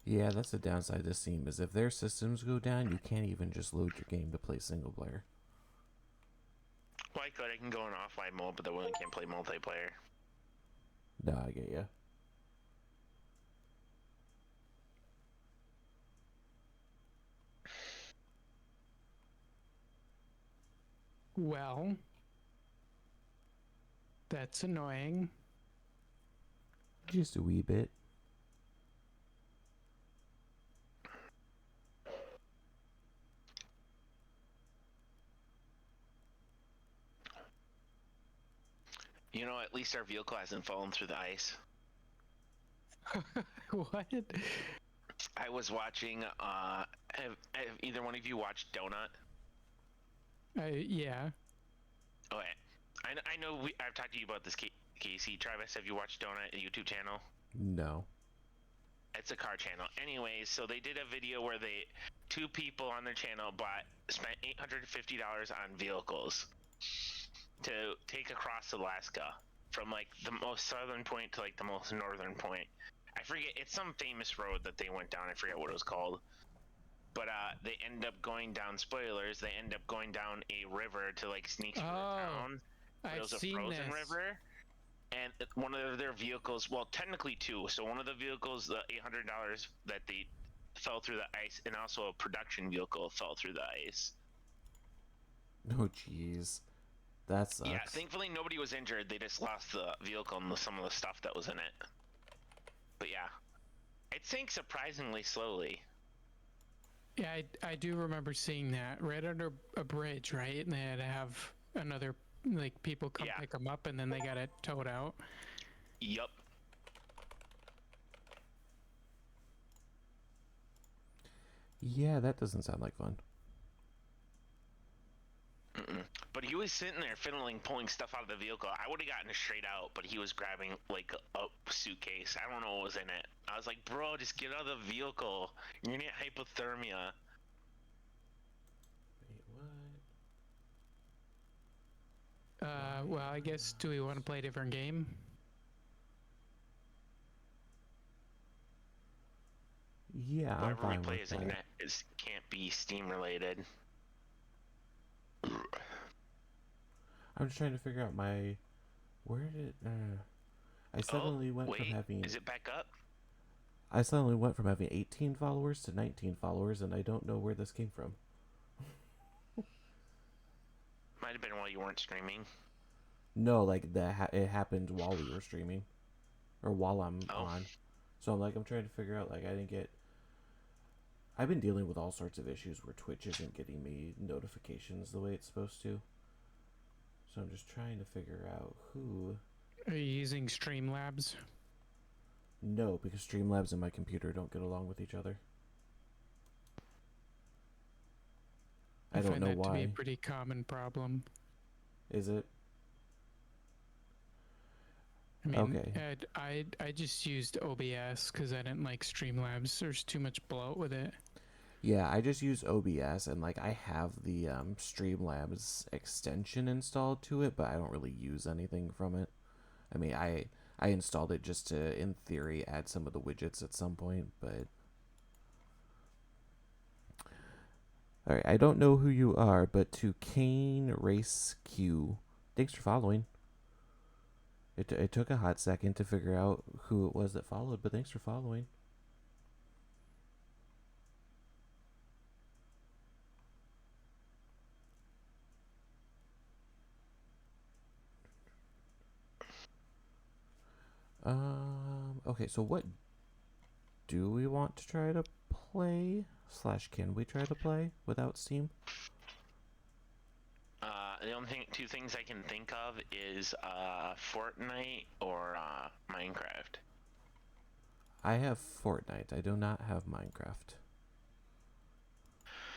Yeah, that's the downside to Steam, is if their systems go down, you can't even just load your game to play single player. Well, I can go in offline mode, but I really can't play multiplayer. Nah, I get ya. Well, that's annoying. Just a wee bit. You know, at least our vehicle hasn't fallen through the ice. What? I was watching. Have either one of you watched Donut? Yeah. Okay. I know I've talked to you about this, Casey. Travis, have you watched Donut, a YouTube channel? No. It's a car channel. Anyways, so they did a video where two people on their channel spent $850 on vehicles to take across Alaska from like the most southern point to like the most northern point. I forget, it's some famous road that they went down. I forget what it was called. But they end up going down, spoilers, they end up going down a river to like sneak through the town. It I've was a seen frozen this. river. And one of their vehicles, well, technically two. So one of the vehicles, the $800 that they fell through the ice, and also a production vehicle fell through the ice. Oh, jeez. That sucks. Yeah, thankfully nobody was injured. They just lost the vehicle and some of the stuff that was in it. But yeah, it sank surprisingly slowly. Yeah, I do remember seeing that right under a bridge, right? And they had to have another, like, people come Yeah. pick them up, and then they got it towed out. Yup. Yeah, that doesn't sound like fun. But he was sitting there fiddling, pulling stuff out of the vehicle. I would have gotten it straight out, but he was grabbing like a suitcase. I don't know what was in it. I was like, bro, just get out of the vehicle. You're gonna get hypothermia. Wait, what? Well, I guess, do we want to play a different game? Yeah, I'm Whatever we fine play with that. can't be Steam related. I'm just trying to figure out my... Where did... I suddenly went from Wait, having... is it back up? I suddenly went from having 18 followers to 19 followers, and I don't know where this came from. Might have been while you weren't streaming. No, like, it happened while we were streaming. Or while I'm Oh. on. So I'm trying to figure out, like, I didn't get... I've been dealing with all sorts of issues where Twitch isn't getting me notifications the way it's supposed to. So I'm just trying to figure out who... Are you using Streamlabs? No, because Streamlabs and my computer don't get along with each other. I don't find know that to be why. a pretty common problem. Is it? I mean, Okay. I just used OBS because I didn't like Streamlabs. There's too much bloat with it. Yeah, I just use OBS, and like I have the Streamlabs extension installed to it, but I don't really use anything from it. I mean, I installed it just to, in theory, add some of the widgets at some point, but... Alright, I don't know who you are, but to Kane Race Q, thanks for following. It took a hot second to figure out who it was that followed, but thanks for following. Okay, so what do we want to try to play? / can we try to play without Steam? The only two things I can think of is Fortnite or Minecraft. I have Fortnite. I do not have Minecraft.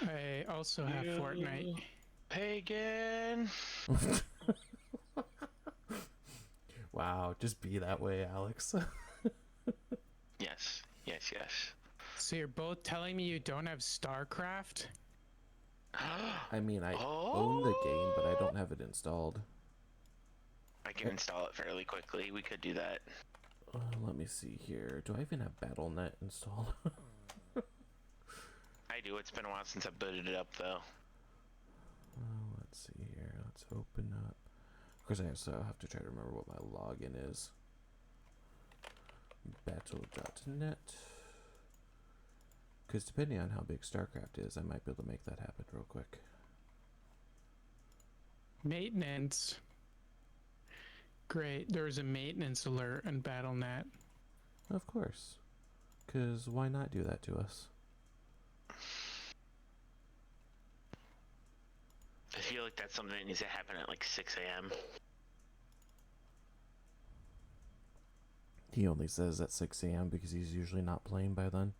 I also have Fortnite. Pagan. Wow, just be that way, Alex. Yes. So you're both telling me you don't have StarCraft? I mean, I own the game, but I don't have it installed. I can install it fairly quickly. We could do that. Let me see here. Do I even have BattleNet installed? I do. It's been a while since I booted it up, though. Let's see here. Let's open up. Of course, I also have to try to remember what my login is. Battle.net. Because depending on how big StarCraft is, I might be able to make that happen real quick. Maintenance. Great. There was a maintenance alert in BattleNet. Of course. Because why not do that to us? I feel like that's something that needs to happen at like 6 a.m. He only says at 6 a.m. because he's usually not playing by then.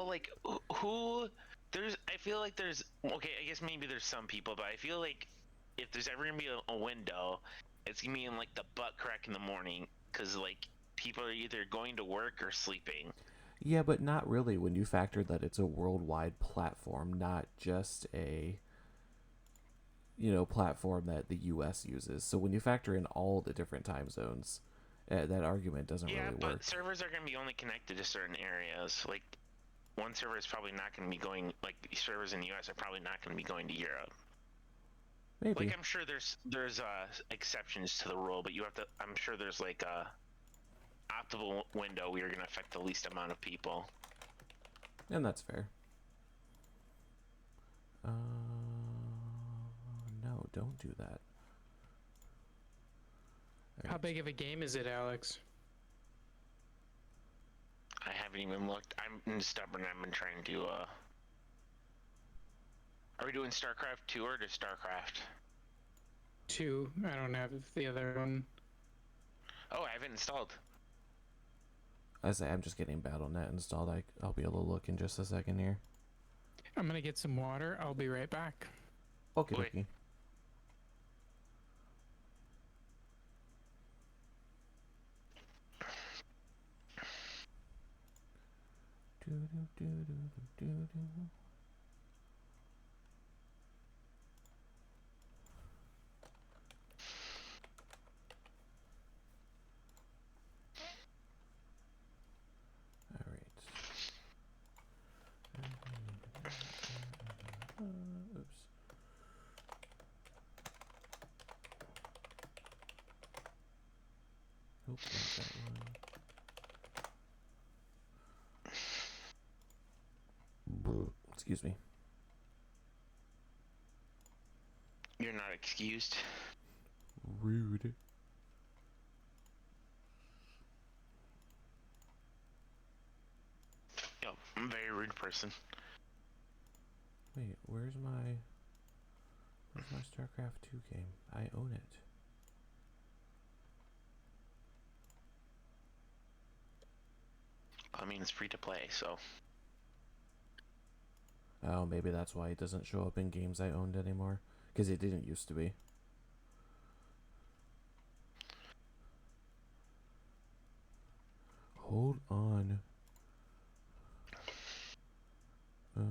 like who I feel like there's okay, I guess maybe there's some people, but I feel like if there's ever gonna be a window, it's gonna be in like the butt crack in the morning, because like people are either going to work or sleeping. Yeah, but not really when you factor that it's a worldwide platform, not just a platform that the US uses. So when you factor in all the different time zones, that argument doesn't Yeah, really but work. servers are gonna be only connected to certain areas. Like one server is probably not gonna be going. Like servers in the US are probably not gonna be going to Europe. Maybe. Like I'm sure there's exceptions to the rule, but you have to. I'm sure there's like a optimal window where you're gonna affect the least amount of people. And that's fair. No, don't do that. How big of a game is it, Alex? I haven't even looked. I'm stubborn. I've been trying to. Are we doing StarCraft 2 or just StarCraft? 2. I don't have the other one. Oh, I haven't installed. I say I'm just getting BattleNet installed. I'll be able to look in just a second here. I'm gonna get some water. I'll be right back. Okay, Wait. okay. All right. Oops. Nope, not that one. Excuse me. You're not excused. Rude. Yo, I'm a very rude person. Wait, where's my StarCraft 2 game? I own it. I mean, it's free to play, so. Oh, maybe that's why it doesn't show up in games I owned anymore. Because it didn't used to be. Hold on. Oh,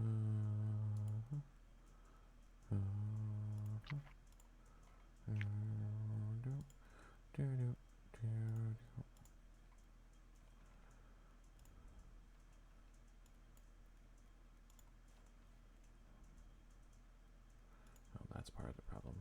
that's part of the problem.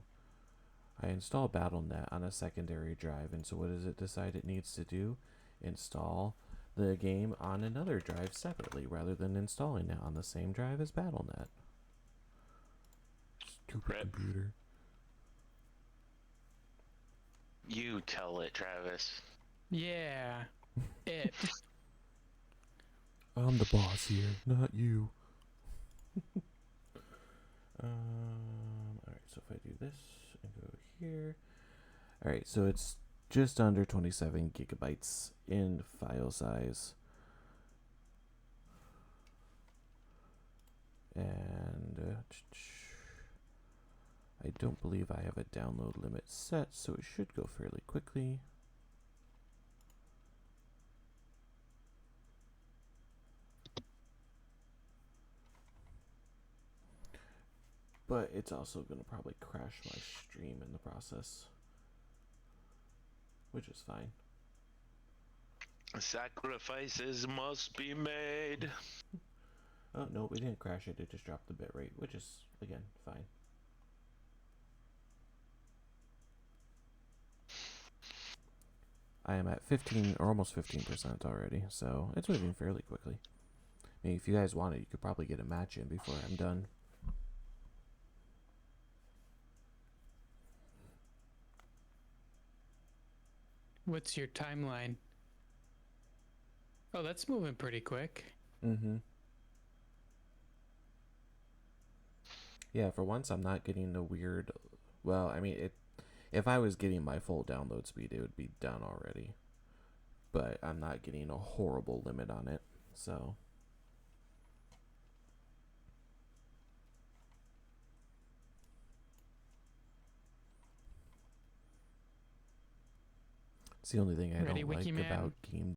I install BattleNet on a secondary drive, and so what does it decide it needs to do? Install the game on another drive separately, rather than installing it on the same drive as BattleNet. Stupid Rip. computer. You tell it, Travis. Yeah. It. I'm the boss here, not you. Alright, so if I do this and go here. Alright, so it's just under 27 gigabytes in file size. And I don't believe I have a download limit set, so it should go fairly quickly. But it's also going to probably crash my stream in the process, which is fine. Sacrifices must be made. Oh, no, we didn't crash it. It just dropped the bitrate, which is, again, fine. I am at 15 or almost 15% already, so it's moving fairly quickly. I mean, if you guys wanted, you could probably get a match in before I'm done. What's your timeline? Oh, that's moving pretty quick. Mm-hmm. Yeah, for once I'm not getting the weird... Well, I mean, if I was getting my full download speed, it would be done already. But I'm not getting a horrible limit on it, so... It's the only thing I Ready, don't like Wiki Man? about game